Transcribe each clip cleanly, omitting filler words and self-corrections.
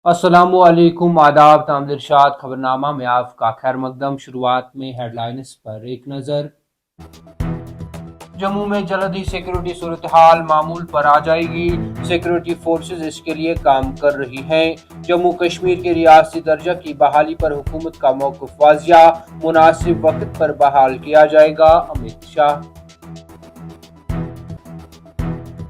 अस्सलामुअलैकुम आदाब तामदिरशाद खबरनामा में आपका खैर मकदम। शुरुआत में हेडलाइंस पर एक नज़र। जम्मू में जल्द ही सिक्योरिटी सूरत हाल मामूल पर आ जाएगी। सिक्योरिटी फोर्सेज इसके लिए काम कर रही हैं। जम्मू कश्मीर के रियासती दर्जा की बहाली पर हुकूमत का मौक़िफ़ वाज़िया, मुनासिब वक्त पर बहाल किया जाएगा। अमित शाह।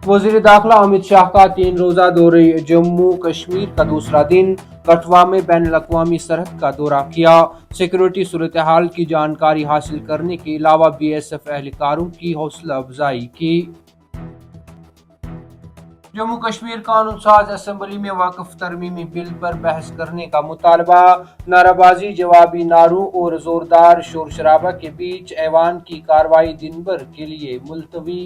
वज़ीर दाखिला अमित शाह का 3 रोज़ा दौरे जम्मू कश्मीर का दूसरा दिन। कठुआ में बैनुल-अक़वामी सरहद का दौरा किया। सिक्योरिटी सूरत हाल की जानकारी हासिल करने के अलावा BSF एहलकारों की हौसला अफजाई की। जम्मू कश्मीर कानून साज असम्बली में वक्फ तरमीमी बिल पर बहस करने का मुतालबा। नाराबाजी, जवाबी नारों और जोरदार शोर शराबा के बीच ऐवान की कार्रवाई दिन भर के लिए मुलतवी।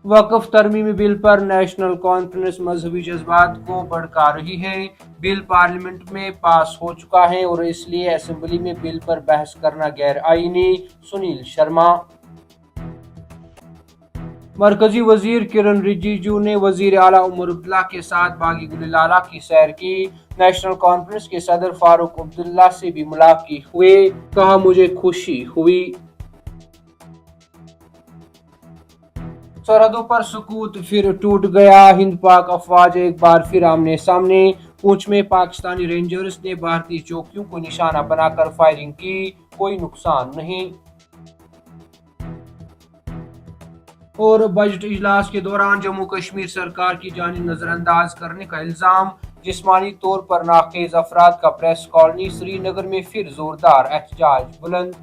वक्फ तरमीमी बिल पर नेशनल कॉन्फ्रेंस मजहबी जज्बात को भड़का रही है। बिल पार्लियामेंट में पास हो चुका है और इसलिए असेंबली में बिल पर बहस करना गैर आईनी। सुनील शर्मा। मरकजी वजीर किरण रिजिजू ने वजीर आला उमर अब्दुल्ला के साथ बागी गुलिलाला की सैर की। नेशनल कॉन्फ्रेंस के सदर फारूक अब्दुल्ला से भी मुलाकात हुए। कहा, मुझे खुशी हुई। सरहदों पर सुकूत फिर टूट गया। हिंद पाक अफवाज एक बार फिर आमने सामने। पूंछ में पाकिस्तानी रेंजर्स ने भारतीय चौकियों को निशाना बनाकर फायरिंग की। कोई नुकसान नहीं। और बजट इजलास के दौरान जम्मू कश्मीर सरकार की जानिब नजरअंदाज करने का इल्जाम। जिस्मानी तौर पर नाखेज अफराद का प्रेस कॉलोनी श्रीनगर में फिर जोरदार एहतजाज बुलंद।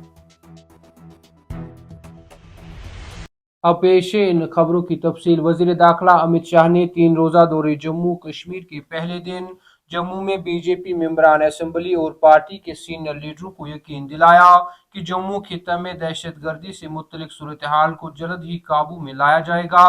अब पेश है इन खबरों की तफसील। वजीर दाखिला अमित शाह ने 3 रोज़ा दौरे जम्मू कश्मीर के पहले दिन जम्मू में बीजेपी मेंबरान असेंबली और पार्टी के सीनियर लीडरों को यकीन दिलाया कि जम्मू खित्ते में दहशत गर्दी से मुतल्लिक सूरत हाल को जल्द ही काबू में लाया जाएगा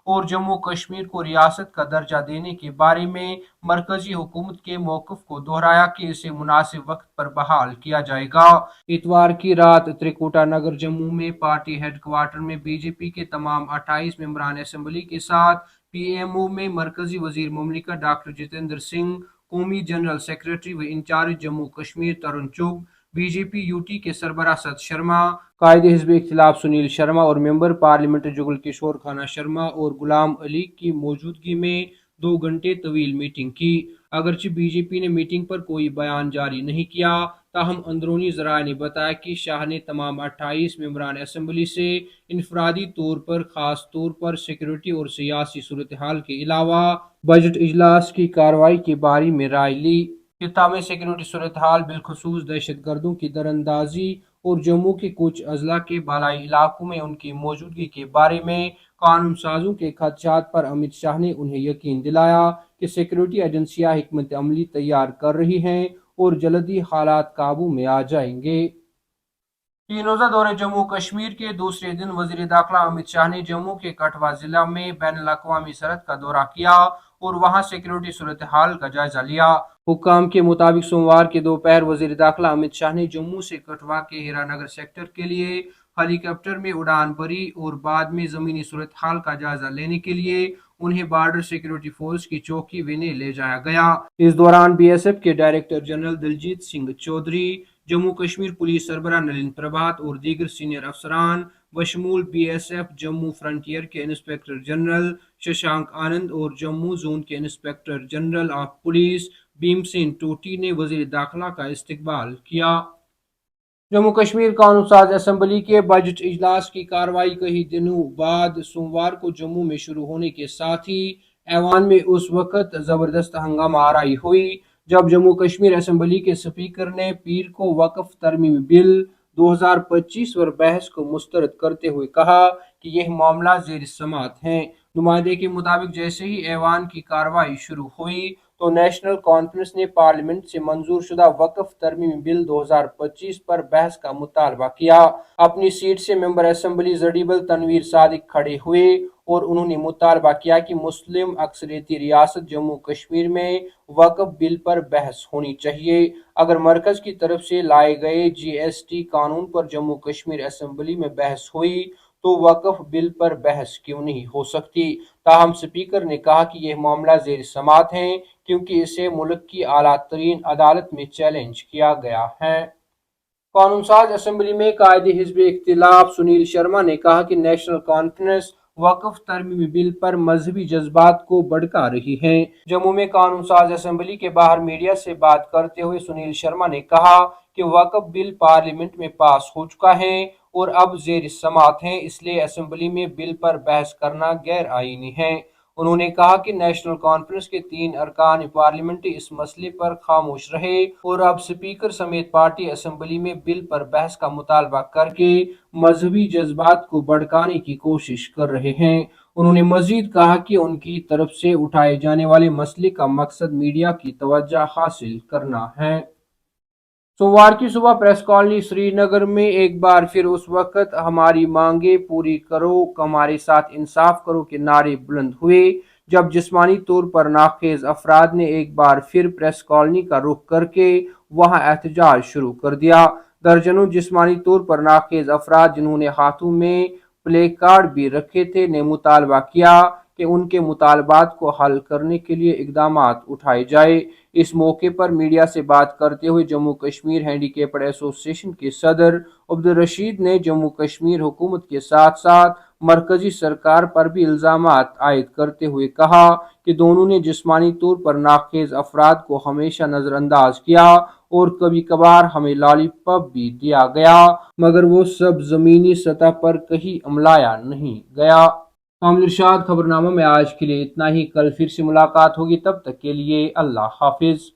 और जम्मू कश्मीर को रियासत का दर्जा देने के बारे में मरकजी हुकूमत के मौक़िफ़ को दोहराया कि इसे मुनासिब वक्त पर बहाल किया जाएगा। इतवार की रात त्रिकुटा नगर जम्मू में पार्टी हेडक्वार्टर में बीजेपी के तमाम 28 मेंबरान असेंबली के साथ PMO में मरकजी वजीर मुमलिकत डॉक्टर जितेंद्र सिंह, कौमी जनरल सेक्रेटरी व इंचार्ज जम्मू कश्मीर तरुण चुग, बीजेपी यूटी के सरबराह सत शर्मा, कायदे हिज़्ब इख्तिलाफ सुनील शर्मा और मेंबर पार्लियामेंट जुगल किशोर खाना शर्मा और गुलाम अली की मौजूदगी में 2 घंटे तवील मीटिंग की। अगरचे बीजेपी ने मीटिंग पर कोई बयान जारी नहीं किया, ताहम अंदरूनी ज़राए ने बताया कि शाह ने तमाम 28 मेंबरान असेंबली से इनफरादी तौर पर खास तौर पर सिक्योरिटी और सियासी सूरत हाल के अलावा बजट इजलास की कार्रवाई के बारे में राय ली। खित्ता में सिक्योरिटी सूरत हाल बिलखुसूस दहशत गर्दों की दरअंदाजी और जम्मू के कुछ अजला के बालाई इलाकों में उनकी मौजूदगी के बारे में कानून साजों के खदशात पर अमित शाह ने उन्हें यकीन दिलाया कि सिक्योरिटी एजेंसियां हिकमत अमली तैयार कर रही हैं और जल्द ही हालात काबू में आ जाएंगे। 3 रोज़ा दौरे जम्मू कश्मीर के दूसरे दिन वजीर दाखिला अमित शाह ने जम्मू के कठुआ जिला में बैनुल-अक़वामी सरहद का दौरा किया और वहां सिक्योरिटी सूरत हाल का जायजा लिया। हुक्काम के मुताबिक सोमवार के दोपहर वजीर दाखिला अमित शाह ने जम्मू से कठुआ के हीरानगर सेक्टर के लिए हेलीकॉप्टर में उड़ान भरी और बाद में जमीनी सूरत हाल का जायजा लेने के लिए उन्हें बॉर्डर सिक्योरिटी फोर्स की चौकी विने ले जाया गया। इस दौरान BSF के director general Diljit Singh Chaudhary, Jammu Kashmir police सरबराह नलिन प्रभात और दीगर सीनियर अफसरान बशमूल BSF जम्मू फ्रंटियर के इंस्पेक्टर जनरल शशांक आनंद और जम्मू जोन के inspector general of police Bhimsen Toti ने वजीर दाखिला का इस्तकबाल किया। जम्मू कश्मीर कानून साज असम्बली के बजट इजलास की कार्रवाई कई दिनों बाद सोमवार को जम्मू में शुरू होने के साथ ही ऐवान में उस वक्त जबरदस्त हंगामा आराई हुई जब जम्मू कश्मीर असम्बली के स्पीकर ने पीर को वक्फ तरमीमी बिल 2025 पर बहस को मुस्तरद करते हुए कहा कि यह मामला ज़ेर समात है। नुमाइंदे के मुताबिक जैसे ही ऐवान की कार्रवाई शुरू हुई तो नेशनल कॉन्फ्रेंस ने पार्लियामेंट से मंजूर शुदा वक्फ तरमीमी बिल 2025 पर बहस का मुतालबा किया। अपनी सीट से मेंबर असेंबली जडीबल तनवीर सादिक खड़े हुए और उन्होंने मुतालबा किया कि मुस्लिम अक्सरियती रियासत जम्मू कश्मीर में वक्फ बिल पर बहस होनी चाहिए। अगर मरकज की तरफ से लाए गए GST कानून पर जम्मू कश्मीर असेंबली में बहस हुई تو وقف بل پر بحث کیوں نہیں ہو سکتی؟ تاہم اسپیکر نے کہا کہ یہ معاملہ زیر سماعت ہے کیونکہ اسے ملک کی اعلیٰ ترین عدالت میں چیلنج کیا گیا ہے۔ قانون ساز اسمبلی میں قائد حزب اختلاف سنیل شرما نے کہا کہ نیشنل کانفرنس وقف ترمیمی بل پر مذہبی جذبات کو بھڑکا رہی ہے۔ جموں میں قانون ساز اسمبلی کے باہر میڈیا سے بات کرتے ہوئے سنیل شرما نے کہا کہ وقف بل پارلیمنٹ میں پاس ہو چکا ہے اور اب زیر سماعت ہے، اس لیے اسمبلی میں بل پر بحث کرنا غیر آئینی ہے۔ انہوں نے کہا کہ نیشنل کانفرنس کے 3 ارکان پارلیمنٹ اس مسئلے پر خاموش رہے اور اب اسپیکر سمیت پارٹی اسمبلی میں بل پر بحث کا مطالبہ کر کے مذہبی جذبات کو بھڑکانے کی کوشش کر رہے ہیں۔ انہوں نے مزید کہا کہ ان کی طرف سے اٹھائے جانے والے مسئلے کا مقصد میڈیا کی توجہ حاصل کرنا ہے۔ سوموار کی صبح پریس کالونی سری نگر میں ایک بار پھر اس وقت ہماری مانگیں پوری کرو، ہمارے ساتھ انصاف کرو کے نعرے بلند ہوئے جب جسمانی طور پر ناخیز افراد نے ایک بار پھر پریس کالونی کا رخ کر کے وہاں احتجاج شروع کر دیا۔ درجنوں جسمانی طور پر ناخیز افراد جنہوں نے ہاتھوں میں پلے کارڈ بھی رکھے تھے نے مطالبہ کیا کہ ان کے مطالبات کو حل کرنے کے لیے اقدامات اٹھائے جائے۔ اس موقع پر میڈیا سے بات کرتے ہوئے جموں کشمیر ہینڈی کیپڈ ایسوسی ایشن کے صدر عبدالرشید نے جموں کشمیر حکومت کے ساتھ ساتھ مرکزی سرکار پر بھی الزامات عائد کرتے ہوئے کہا کہ دونوں نے جسمانی طور پر ناخیز افراد کو ہمیشہ نظر انداز کیا اور کبھی کبھار ہمیں لالی پاپ بھی دیا گیا، مگر وہ سب زمینی سطح پر کہیں عملایا نہیں گیا۔ کامل ارشاد خبر نامہ میں آج کے لیے اتنا ہی، کل پھر سے ملاقات ہوگی، تب تک کے لیے اللہ حافظ۔